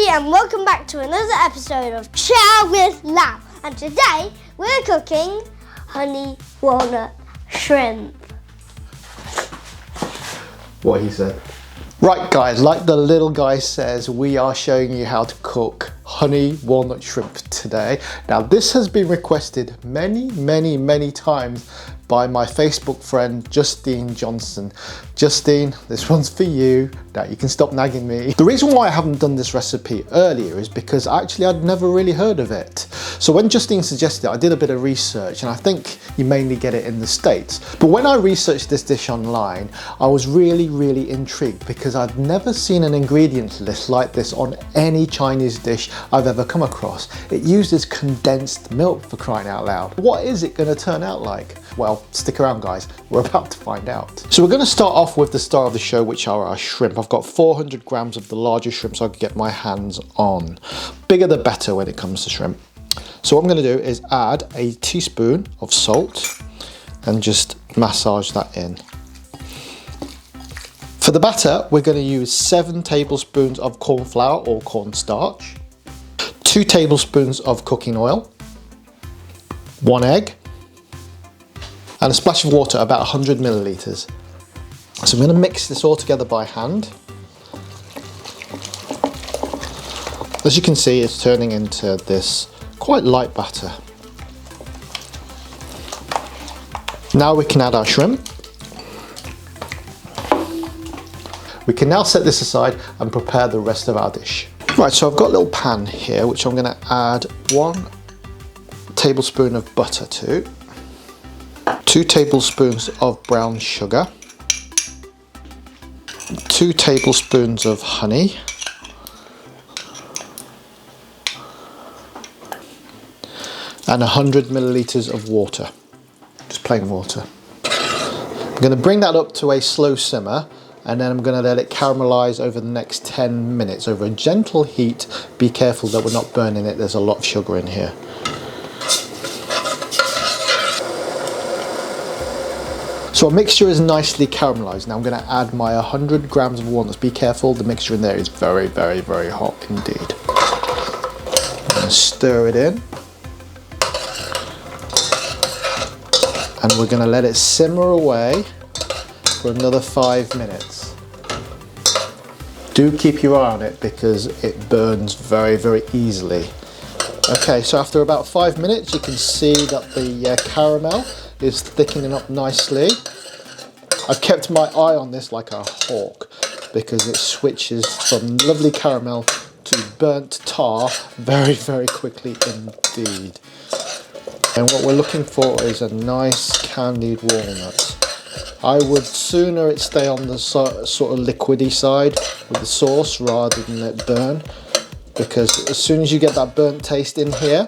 everybody, and welcome back to another episode of Chow with Lamb. And today we're cooking honey walnut shrimp. What he said. Right guys, like the little guy says, we are showing you how to cook honey walnut shrimp today. Now this has been requested many times by my Facebook friend Justine Johnson. Justine, this one's for you. Now you can stop nagging me. The reason why I haven't done this recipe earlier is because actually I'd never really heard of it. So when Justine suggested it, I did a bit of research, and I think you mainly get it in the States. But when I researched this dish online, I was really intrigued because I'd never seen an ingredient list like this on any Chinese dish I've ever come across. It uses condensed milk, for crying out loud. What is it going to turn out like? Well, stick around guys, we're about to find out. So we're going to start off with the star of the show, which are our shrimp. I've got 400 grams of the larger shrimp so I can get my hands on. Bigger the better when it comes to shrimp. So what I'm going to do is add a teaspoon of salt and just massage that in. For the batter, we're going to use 7 tablespoons of cornflour or cornstarch, 2 tablespoons of cooking oil, 1 egg, and a splash of water, about 100 millilitres. So I'm going to mix this all together by hand. As you can see, it's turning into this quite light batter. Now we can add our shrimp. We can now set this aside and prepare the rest of our dish. Right, so I've got a little pan here, which I'm going to add 1 tablespoon of butter to, 2 tablespoons of brown sugar, 2 tablespoons of honey, and 100 millilitres of water, just plain water. I'm going to bring that up to a slow simmer, and then I'm going to let it caramelise over the next 10 minutes over a gentle heat. Be careful that we're not burning it, there's a lot of sugar in here. So our mixture is nicely caramelised. Now I'm going to add my 100 grams of walnuts. Be careful, the mixture in there is very hot indeed. I'm going to stir it in. And we're going to let it simmer away for another 5 minutes. Do keep your eye on it because it burns very easily. Okay, so after about 5 minutes you can see that the caramel is thickening up nicely. I've kept my eye on this like a hawk because it switches from lovely caramel to burnt tar very quickly indeed. And what we're looking for is a nice candied walnut. I would sooner it stay on the sort of liquidy side with the sauce rather than it burn, because as soon as you get that burnt taste in here,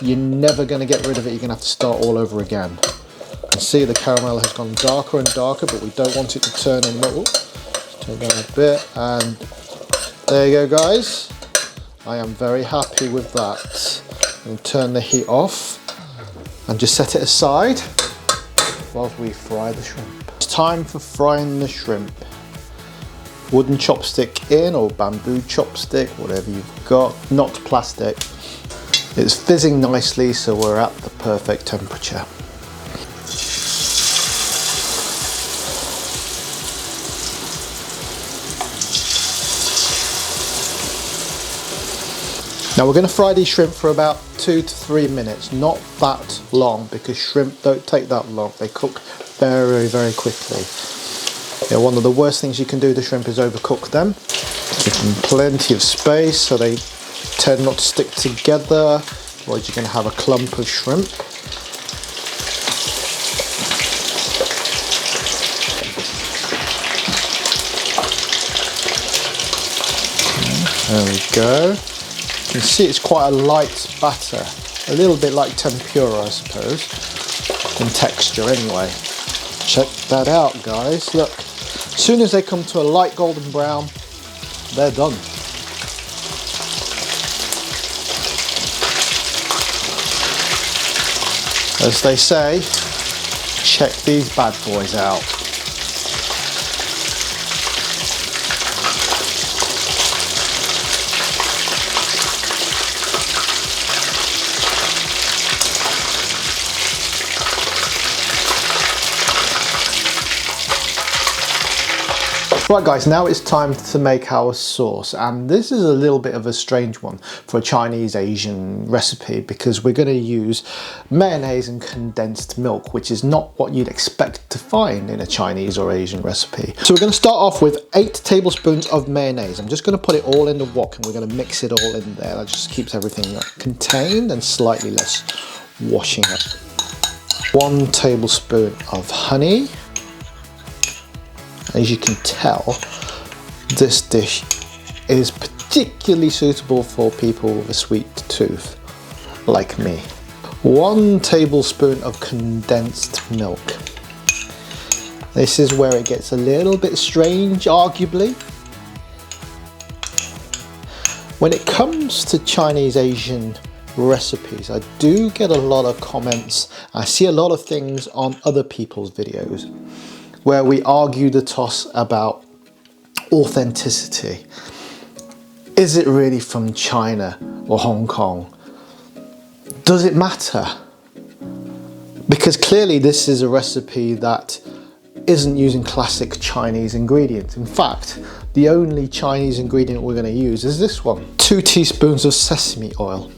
you're never going to get rid of it. You're going to have to start all over again. You can see the caramel has gone darker and darker, but we don't want it to turn in. Turn down a bit, and there you go guys. I am very happy with that. And turn the heat off and just set it aside whilst we fry the shrimp. It's time for frying the shrimp. Wooden chopstick in, or bamboo chopstick, whatever you've got, not plastic. It's fizzing nicely, so we're at the perfect temperature. Now we're going to fry these shrimp for about 2 to 3 minutes, not that long, because shrimp don't take that long. They cook very quickly. Yeah, one of the worst things you can do to shrimp is overcook them. Give them plenty of space so they tend not to stick together, otherwise you're going to have a clump of shrimp. There we go. You can see it's quite a light batter, a little bit like tempura I suppose, in texture anyway. Check that out guys, look, as soon as they come to a light golden brown, they're done. As they say, check these bad boys out. Right guys, now it's time to make our sauce, and this is a little bit of a strange one for a Chinese Asian recipe because we're going to use mayonnaise and condensed milk, which is not what you'd expect to find in a Chinese or Asian recipe. So we're going to start off with 8 tablespoons of mayonnaise. I'm just going to put it all in the wok and we're going to mix it all in there. That just keeps everything contained and slightly less washing up. 1 tablespoon of honey. As you can tell, this dish is particularly suitable for people with a sweet tooth, like me. 1 tablespoon of condensed milk. This is where it gets a little bit strange, arguably. When it comes to Chinese Asian recipes, I do get a lot of comments. I see a lot of things on other people's videos where we argue the toss about authenticity. Is it really from China or Hong Kong? Does it matter? Because clearly this is a recipe that isn't using classic Chinese ingredients. In fact, the only Chinese ingredient we're going to use is this one. 2 teaspoons of sesame oil.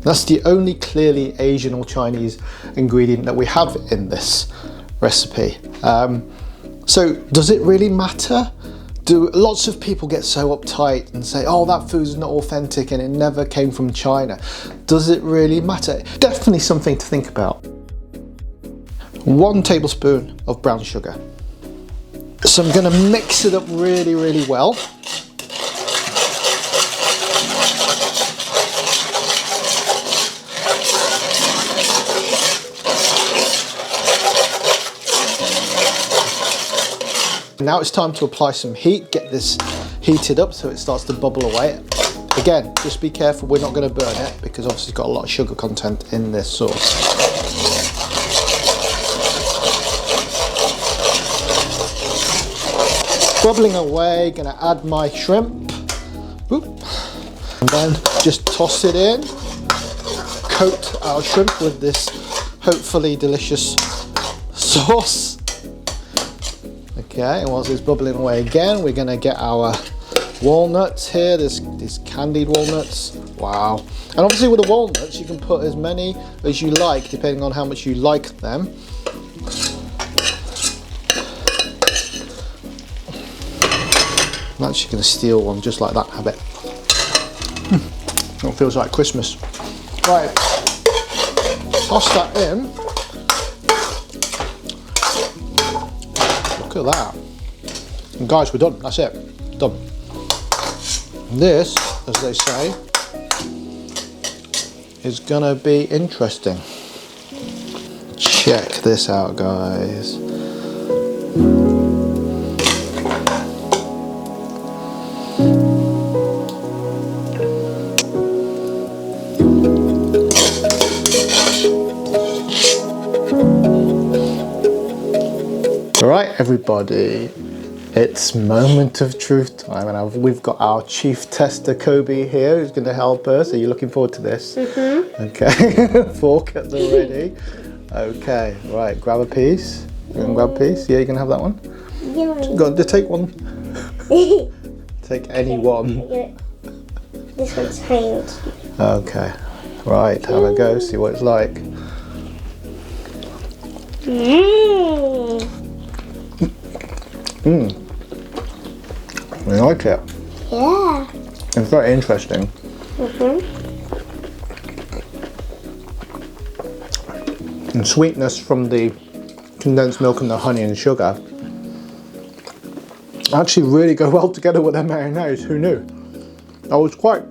That's the only clearly Asian or Chinese ingredient that we have in this recipe. So does it really matter? Do lots of people get so uptight and say, oh, that food's not authentic and it never came from China? Does it really matter? Definitely something to think about. 1 tablespoon of brown sugar. So I'm going to mix it up really, really well. Now it's time to apply some heat, get this heated up so it starts to bubble away. Again, just be careful, we're not going to burn it because obviously it's got a lot of sugar content in this sauce. Bubbling away, going to add my shrimp. Oop. And then just toss it in. Coat our shrimp with this hopefully delicious sauce. Okay, and whilst it's bubbling away again, we're going to get our walnuts here, these candied walnuts. Wow. And obviously with the walnuts, you can put as many as you like, depending on how much you like them. I'm actually going to steal one just like that, have it. It feels like Christmas. Right, toss that in. Look at that. And guys, we're done. That's it. Done. This, as they say, is gonna be interesting. Check this out, guys. Alright everybody, it's moment of truth time, and we've got our chief tester Kobe here who's going to help us. Are you looking forward to this? Mm-hmm. Okay, fork at the ready. Okay, right, grab a piece. You can grab a piece? Yeah, you can have that one? Yeah. Go on, just take one. Take any one. Yeah. This one's hand. Okay, right, have a go, see what it's like. Mmm. Mmm. You like it? Yeah. It's very interesting. Mm-hmm. And sweetness from the condensed milk and the honey and sugar actually really go well together with the mayonnaise. Who knew? I was quite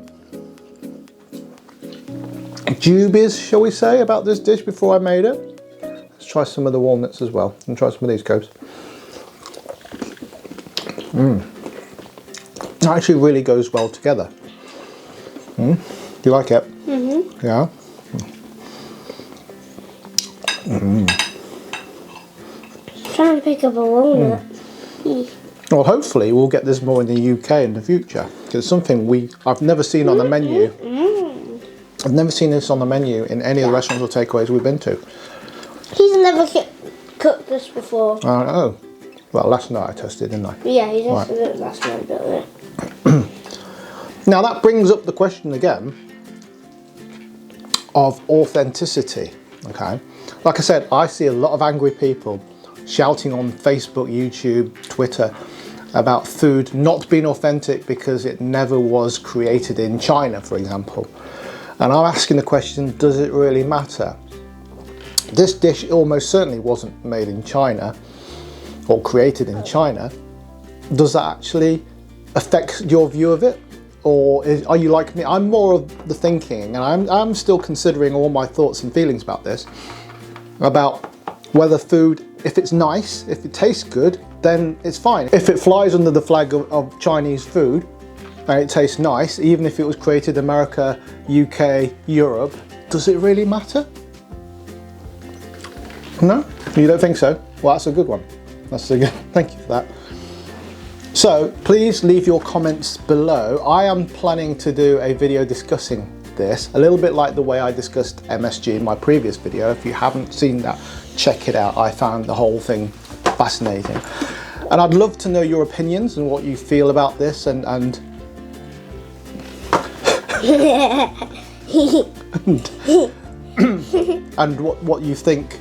dubious, shall we say, about this dish before I made it. Let's try some of the walnuts as well and try some of these, Cobes. Mmm. It actually really goes well together. Mm. Do you like it? Mm-hmm. Yeah? Mm. Try and pick up a walnut. Mm. Well, hopefully we'll get this more in the UK in the future, because it's something I've never seen on the menu. I've never seen this on the menu in any of the restaurants or takeaways we've been to. He's never cooked this before. I know. Well, last night I toasted, didn't I? Yeah, you toasted it last night, don't you? Now that brings up the question again of authenticity, okay? Like I said, I see a lot of angry people shouting on Facebook, YouTube, Twitter about food not being authentic because it never was created in China, for example. And I'm asking the question, does it really matter? This dish almost certainly wasn't made in China or created in China. Does that actually affect your view of it? Or are you like me? I'm more of the thinking, and I'm still considering all my thoughts and feelings about this, about whether food, if it's nice, if it tastes good, then it's fine. If it flies under the flag of Chinese food and it tastes nice, even if it was created America, UK, Europe, does it really matter? No? You don't think so? Well, that's a good one. That's a good, thank you for that. So please leave your comments below. I am planning to do a video discussing this, a little bit like the way I discussed MSG in my previous video. If you haven't seen that, check it out. I found the whole thing fascinating. And I'd love to know your opinions and what you feel about this and what you think,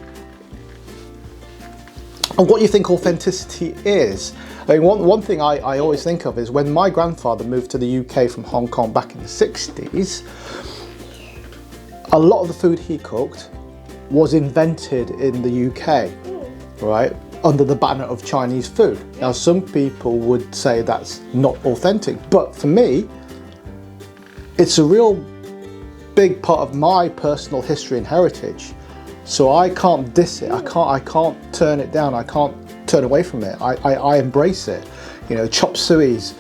and what you think authenticity is. I mean, one thing I always think of is when my grandfather moved to the UK from Hong Kong back in the 60s, a lot of the food he cooked was invented in the UK, right? Under the banner of Chinese food. Now, some people would say that's not authentic, but for me, it's a real big part of my personal history and heritage. So I can't diss it. I can't turn it down. I can't turn away from it. I embrace it. You know, chop sueys,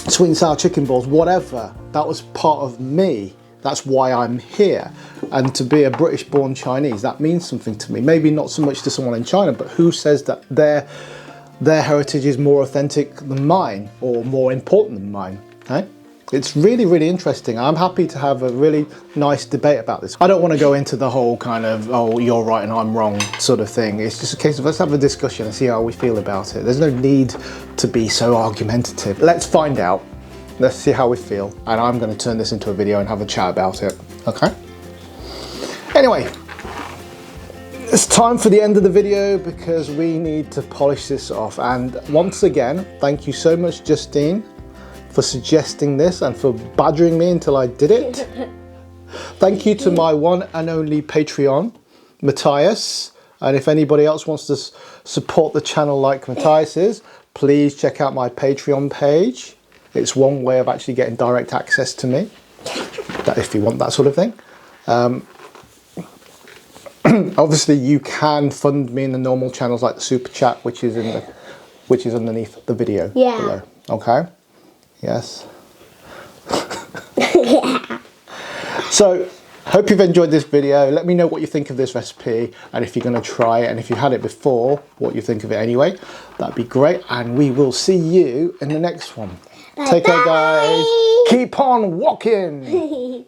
sweet and sour chicken balls, whatever. That was part of me. That's why I'm here. And to be a British born Chinese, that means something to me. Maybe not so much to someone in China, but who says that their heritage is more authentic than mine or more important than mine, right? It's really, really interesting. I'm happy to have a really nice debate about this. I don't want to go into the whole kind of, oh, you're right and I'm wrong sort of thing. It's just a case of let's have a discussion and see how we feel about it. There's no need to be so argumentative. Let's find out. Let's see how we feel. And I'm going to turn this into a video and have a chat about it. Okay? Anyway, it's time for the end of the video because we need to polish this off. And once again, thank you so much, Justine, for suggesting this and for badgering me until I did it. Thank you to my one and only Patreon, Matthias. And if anybody else wants to support the channel like Matthias is, please check out my Patreon page. It's one way of actually getting direct access to me, that if you want that sort of thing. Obviously, you can fund me in the normal channels like the super chat, which is underneath the video below. Okay. Yes. Yeah. So, hope you've enjoyed this video. Let me know what you think of this recipe and if you're going to try it, and if you had it before, what you think of it anyway. That'd be great, and we will see you in the next one. Take care, guys. Keep on walking.